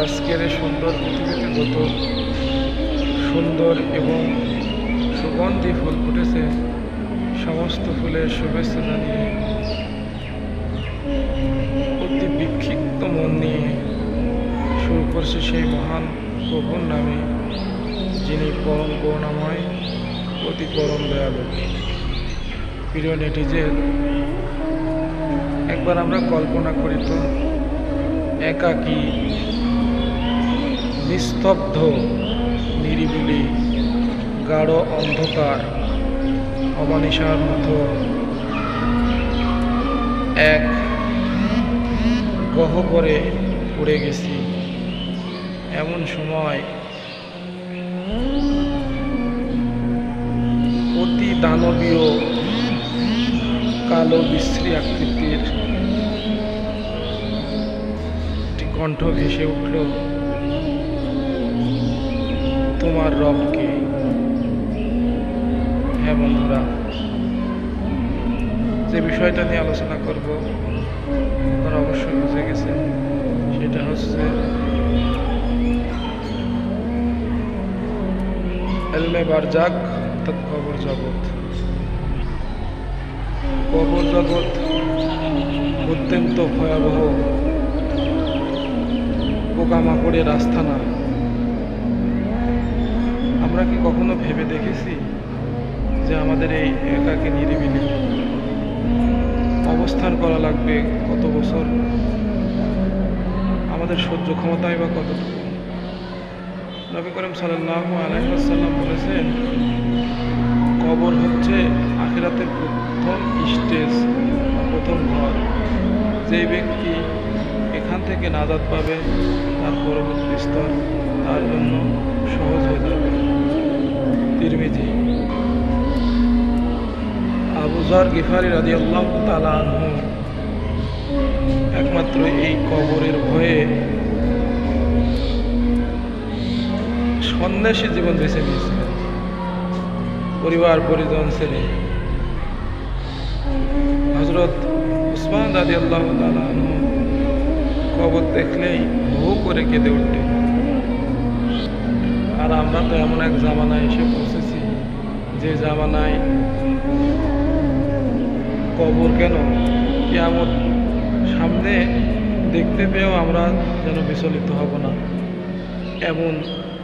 আজকের এই সুন্দর পৃথিবীতে যত সুন্দর এবং সুগন্ধি ফুল ফুটেছে, সমস্ত ফুলের শুভেচ্ছা জানিয়ে অতি বিক্ষিপ্ত মন নিয়ে শুরু করছে সেই মহান প্রভুর নামে, যিনি পরম করুণাময়, অতি পরম দয়ালু। প্রিয় নেটিজেন, একবার আমরা কল্পনা করি তো, একাকী, নিস্তব্ধ, নিরিবিলি, গাঢ় অন্ধকার, অমানিসার মতো এক গহ্বরে পড়ে গেছি। এমন সময় অতি দানবীয় কালো বিশ্রী আকৃতির একটি কণ্ঠ ভেসে উঠল, তোমার রবকে। হ্যাঁ বন্ধুরা, যে বিষয়টা নিয়ে আলোচনা করব আপনারা অবশ্যই বুঝে গেছেন, সেটা হচ্ছে এলমে বারজাক অর্থাৎ কবর জগৎ। কবর জগৎ অত্যন্ত ভয়াবহ পোকামাকড়ের আস্থানা। আমরা কি কখনো ভেবে দেখেছি যে আমাদের এই একাকী নিরিবিলি অবস্থান করা লাগবে কত বছর? আমাদের সহ্য ক্ষমতাই বা কতটুকু? নবী করিম সাল্লাল্লাহু আলাইহি ওয়াসাল্লাম বলেছেন, কবর হচ্ছে আখিরাতের প্রথম স্টেজ, প্রথম ঘর। যে ব্যক্তি এখান থেকে নাজাত পাবে, তার পরবর্তী স্তর তার জন্য সহজ হয়ে যাবে। তিরমিজি। আবু যর গিফারি রাদিয়াল্লাহু তাআলা আনহু একমাত্র এই কবরের ভয়ে সন্ন্যাসী জীবন বেছে নিয়েছিলেন, পরিবার পরিজন ছেড়ে। হযরত উসমান রাদিয়াল্লাহু তাআলা আনহু কবর দেখলেই হু করে কেঁদে উঠতেন। আর আমরা তো এমন এক জামানায় এসে পৌঁছেছি, যে জামানায় কবর কেন, কিয়ামত সামনে দেখতে পেয়েও আমরা যেন বিচলিত হব না, এমন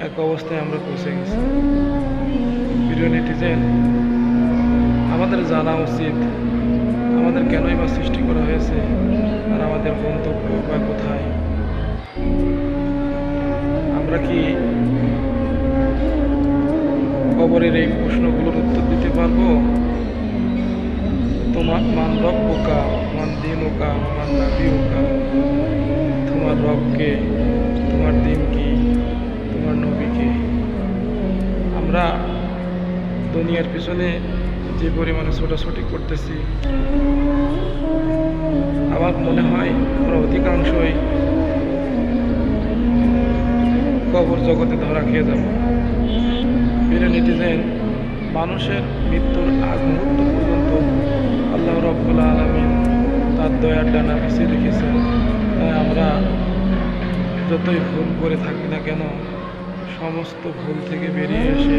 এক অবস্থায় আমরা পৌঁছে গেছি। প্রিয় নেটিজেন, আমাদের জানা উচিত আমাদের কেনই বা সৃষ্টি করা হয়েছে, আর আমাদের গন্তব্য বা কোথায়। আমরা কি কবরের এই প্রশ্নগুলোর উত্তর দিতে পারবো? তোমার মান রব্বুকা, মান দীনুকা, মান নাবিয়ুকা। তোমার রবকে, তোমার দিন কি, তোমার নবীকে। আমরা দুনিয়ার পিছনে যে পরিমাণে ছোটাছুটি করতেছি, আমার মনে হয় আমরা অধিকাংশই কবর জগতে ধরা খেয়ে যাব। প্রিয় নেটিজেন, মানুষের মৃত্যুর আগ মুহূর্ত পর্যন্ত আল্লাহ রাব্বুল আলামিন তার দয়ার ডানা বিছিয়ে রেখেছেন। তাই আমরা যতই ভুল করে থাকি না কেন, সমস্ত ভুল থেকে বেরিয়ে এসে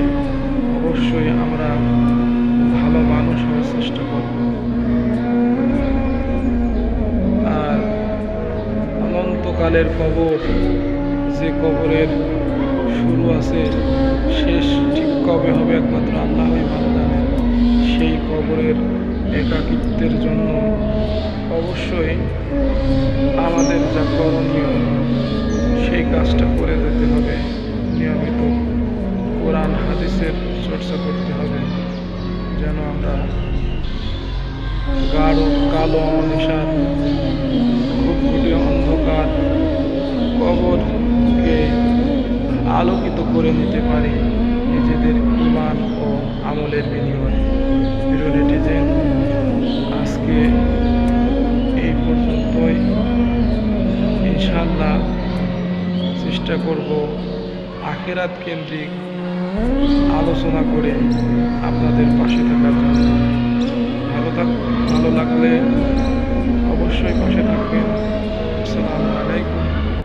অবশ্যই আমরা ভালো মানুষ হওয়ার চেষ্টা করব। আর অনন্তকালের কবর, যে কবরের শুরু আছে, শেষ ঠিক কবে হবে একমাত্র আল্লাহই ভালো জানেন। সেই কবরের একাকিত্বের জন্য অবশ্যই আমাদের যা করণীয়, সেই কাজটা করে যেতে হবে। নিয়মিত কোরআন হাদিসের চর্চা করতে হবে, যেন আমরা গাঢ় কালো অনিশার ঘুটঘুটে অন্ধকার কবরকে আলোকিত করে নিতে পারি নিজেদের ঈমান ও আমলের বিনিময়ে। প্রিয় নেটিজেন, আজকে এই পর্যন্তই। ইনশাআল্লাহ চেষ্টা করব আখিরাত কেন্দ্রিক আলোচনা করে আপনাদের পাশে থাকার জন্য। ভালো লাগলে অবশ্যই পাশে থাকবেন। আসসালামু আলাইকুম।